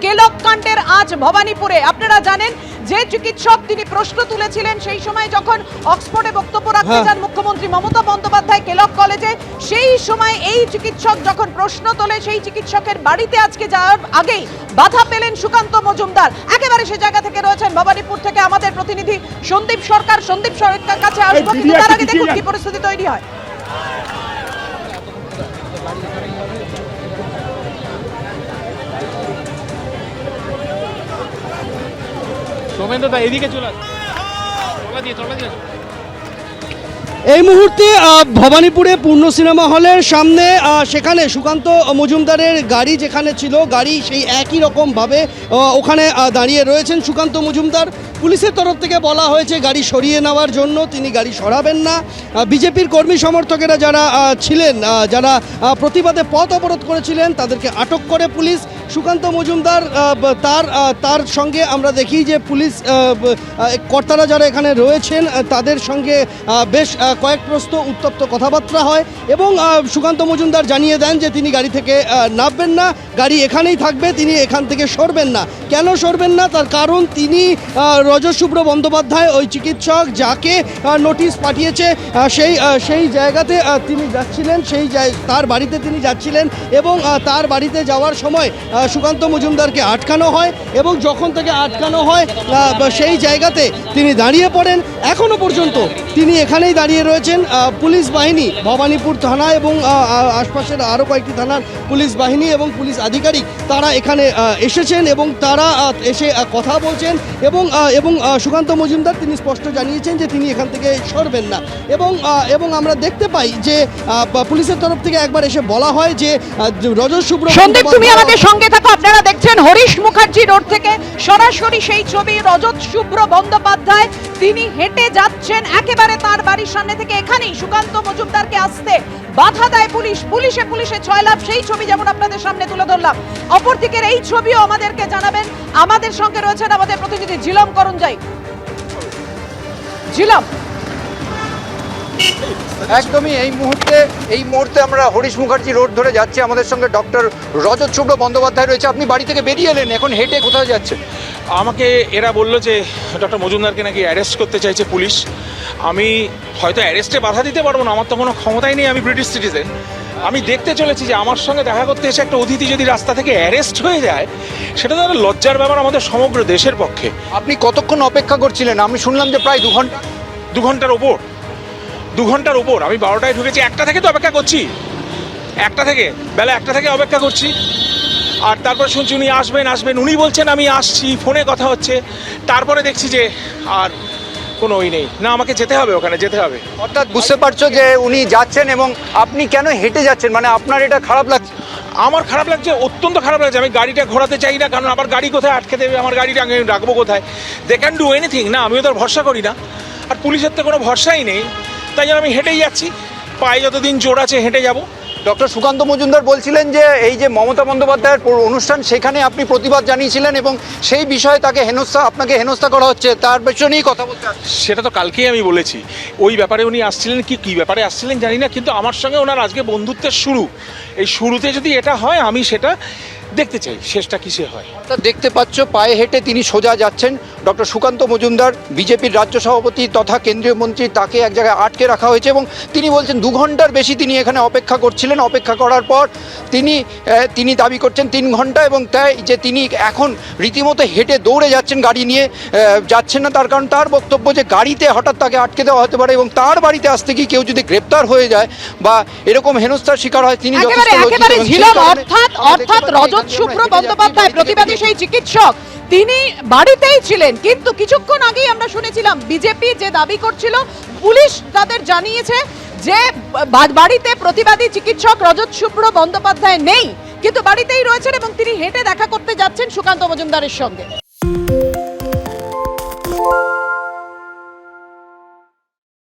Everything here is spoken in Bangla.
কেলক কাণ্ডের আজ ভবানীপুরে আপনারা জানেন যে চিকিৎসক তিনি প্রশ্ন তুলেছিলেন সেই সময় যখন অক্সফোর্ডে বক্তব্য রাখতে যান মুখ্যমন্ত্রী মমতা বন্দ্যোপাধ্যায় কেলক কলেজে, সেই সময় এই চিকিৎসক যখন প্রশ্ন তোলে সেই চিকিৎসকের বাড়িতে আজকে যাওয়ার আগেই বাধা পেলেন সুকান্ত মজুমদার। একেবারে সে জায়গা থেকে রয়েছেন ভবানীপুর থেকে আমাদের প্রতিনিধি সন্দীপ সরকার। সন্দীপ সরকার কাছে আসবো, কিন্তু তার আগে দেখুন কি পরিস্থিতি তৈরি হয়। এই মুহূর্তে ভবানীপুরে পূর্ণ সিনেমা হলের সামনে সেখানে সুকান্ত মজুমদারের গাড়ি যেখানে ছিল, গাড়ি সেই একই রকমভাবে ওখানে দাঁড়িয়ে রয়েছেন সুকান্ত মজুমদার। পুলিশের তরফ থেকে বলা হয়েছে গাড়ি সরিয়ে নেওয়ার জন্য, তিনি গাড়ি সরাবেন না। বিজেপির কর্মী সমর্থকেরা যারা ছিলেন, যারা প্রতিবাদে পথ অবরোধ করেছিলেন, তাদেরকে আটক করে পুলিশ। সুকান্ত মজুমদার তার সঙ্গে আমরা দেখি যে পুলিশ কর্তারা যারা এখানে রয়েছেন তাদের সঙ্গে বেশ কয়েক প্রশ্ন উত্তপ্ত কথাবার্তা হয় এবং সুকান্ত মজুমদার জানিয়ে দেন যে তিনি গাড়ি থেকে নামবেন না, গাড়ি এখানেই থাকবে, তিনি এখান থেকে সরবেন না। কেন সরবেন না? তার কারণ তিনি রজত বন্দ্যোপাধ্যায় ওই চিকিৎসক যাকে নোটিশ পাঠিয়েছে সেই জায়গাতে তিনি যাচ্ছিলেন, তার বাড়িতে তিনি যাচ্ছিলেন এবং তার বাড়িতে যাওয়ার সময় সুকান্ত মজুমদারকে আটকানো হয় এবং যখন থেকে আটকানো হয় সেই জায়গাতে তিনি দাঁড়িয়ে পড়েন। এখনও পর্যন্ত তিনি এখানেই দাঁড়িয়ে রয়েছেন। পুলিশ বাহিনী, ভবানীপুর থানা এবং আশপাশের আরও কয়েকটি থানার পুলিশ বাহিনী এবং পুলিশ আধিকারিক তারা এখানে এসেছেন এবং তারা এসে কথা বলছেন এবং সুকান্ত মজুমদার তিনি স্পষ্ট জানিয়েছেন যে তিনি এখান থেকে সরবেন না এবং আমরা দেখতে পাই যে পুলিশের তরফ থেকে একবার এসে বলা হয় যে রজত শুভ্র। সন্দীপ, তুমি আমাদের সঙ্গে থাকো। আপনারা দেখছেন হরিশ মুখার্জি রোড থেকে সরাসরি সেই ছবি। রজত শুভ্র বন্দ্যোপাধ্যায় তিনি হেঁটে যাচ্ছেন একেবারে তার বাড়ির সামনে থেকে, এখানেই সুকান্ত মজুমদারকে আসতে বাধা দেয় পুলিশ। পুলিশে ছয়লাভ সেই ছবি যেমন আপনাদের সামনে তুলে ধরলাম। অপরদিকের এই ছবিও আমাদেরকে জানাবেন। আমাদের সঙ্গে রয়েছেন আমাদের প্রতিনিধি ঝিলম করঞ্জাই। ঝিলম, একদমই এই মুহূর্তে আমরা হরিশ মুখার্জি রোড ধরে যাচ্ছি। আমাদের সঙ্গে ডক্টর রজত শুভ্র বন্দ্যোপাধ্যায় রয়েছে। আপনি বাড়ি থেকে বেরিয়ে এলেন, এখন হেঁটে কোথায় যাচ্ছেন? আমাকে এরা বললো যে ডক্টর মজুমদারকে নাকি অ্যারেস্ট করতে চাইছে পুলিশ। আমি হয়তো অ্যারেস্টে বাধা দিতে পারবো না, আমার তো কোনো ক্ষমতাই নেই, আমি ব্রিটিশ সিটিজেন। আমি দেখতে চলেছি যে আমার সঙ্গে দেখা করতে এসে একটা অতিথি যদি রাস্তা থেকে অ্যারেস্ট হয়ে যায়, সেটা তো একটা লজ্জার ব্যাপার আমাদের সমগ্র দেশের পক্ষে। আপনি কতক্ষণ অপেক্ষা করছিলেন? আমি শুনলাম যে প্রায় 2 ঘন্টার ওপর। আমি 12টায় ঢুকেছি, 1টা থেকে তো অপেক্ষা করছি, বেলা 1টা থেকে অপেক্ষা করছি। আর তারপরে শুনছি উনি আসবেন, উনি বলছেন আমি আসছি, ফোনে কথা হচ্ছে। তারপরে দেখছি যে আর কোনো নেই, না আমাকে যেতে হবে, ওখানে যেতে হবে। অর্থাৎ বুঝতে পারছো যে উনি যাচ্ছেন এবং আপনি কেন হেঁটে যাচ্ছেন? মানে আপনার এটা খারাপ লাগছে? আমার খারাপ লাগছে, অত্যন্ত খারাপ লাগছে। আমি গাড়িটা ঘোরাতে চাই না, কারণ আমার গাড়ি কোথায় আটকে দেবে, আমার গাড়িটা আমি রাখবো কোথায়? দে ক্যান ডু এনিথিং না, আমিও তো ভরসা করি না, আর পুলিশের তো কোনো ভরসাই নেই। তাই জন্য আমি হেঁটেই যাচ্ছি, পায়ে যতদিন জোর আছে হেঁটে যাব। ডক্টর সুকান্ত মজুমদার বলছিলেন যে এই যে মমতা বন্দ্যোপাধ্যায়ের অনুষ্ঠান, সেখানে আপনি প্রতিবাদ জানিয়েছিলেন এবং সেই বিষয়ে আপনাকে হেনস্থা করা হচ্ছে, তার পেছনেই কথা বলতে। সেটা তো কালকেই আমি বলেছি। ওই ব্যাপারে উনি আসছিলেন, কি ব্যাপারে আসছিলেন জানি না, কিন্তু আমার সঙ্গে ওনার আজকে বন্ধুত্বের শুরু। এই শুরুতে যদি এটা হয়, আমি সেটা দেখতে চাই শেষটা কিসে হয়। দেখতে পাচ্ছ পায়ে হেঁটে তিনি সোজা যাচ্ছেন। ডক্টর সুকান্ত মজুমদার বিজেপির রাজ্য সভাপতি তথা কেন্দ্রীয় মন্ত্রী, তাকে এক জায়গায় আটকে রাখা হয়েছে এবং তিনি বলছেন 2 ঘন্টার বেশি তিনি এখানে অপেক্ষা করছিলেন। অপেক্ষা করার পর তিনি দাবি করছেন 3 ঘন্টা, এবং তাই যে তিনি এখন রীতিমতো হেঁটে দৌড়ে যাচ্ছেন, গাড়ি নিয়ে যাচ্ছেন না। তার কারণ তার বক্তব্য যে গাড়িতে হঠাৎ তাকে আটকে দেওয়া হতে পারে এবং তার বাড়িতে আসতে গিয়ে কেউ যদি গ্রেপ্তার হয়ে যায় বা এরকম হেনস্থার শিকার হয়, তিনি অর্থাৎ রজত শুভ্র বন্দ্যোপাধ্যায় প্রতিবাদী সেই চিকিৎসক তিনি বাড়িতেই ছিলেন, কিন্তু কিছুক্ষণ আগেই আমরা শুনেছিলাম বিজেপি যে দাবি করছিল, পুলিশ তাদের জানিয়েছে যে বাড়িতে প্রতিবাদী চিকিৎসক রজত শুভ্র বন্দ্যোপাধ্যায় নেই, কিন্তু বাড়িতেই রয়েছেন এবং তিনি হেঁটে দেখা করতে যাচ্ছেন সুকান্ত মজুমদারের সঙ্গে।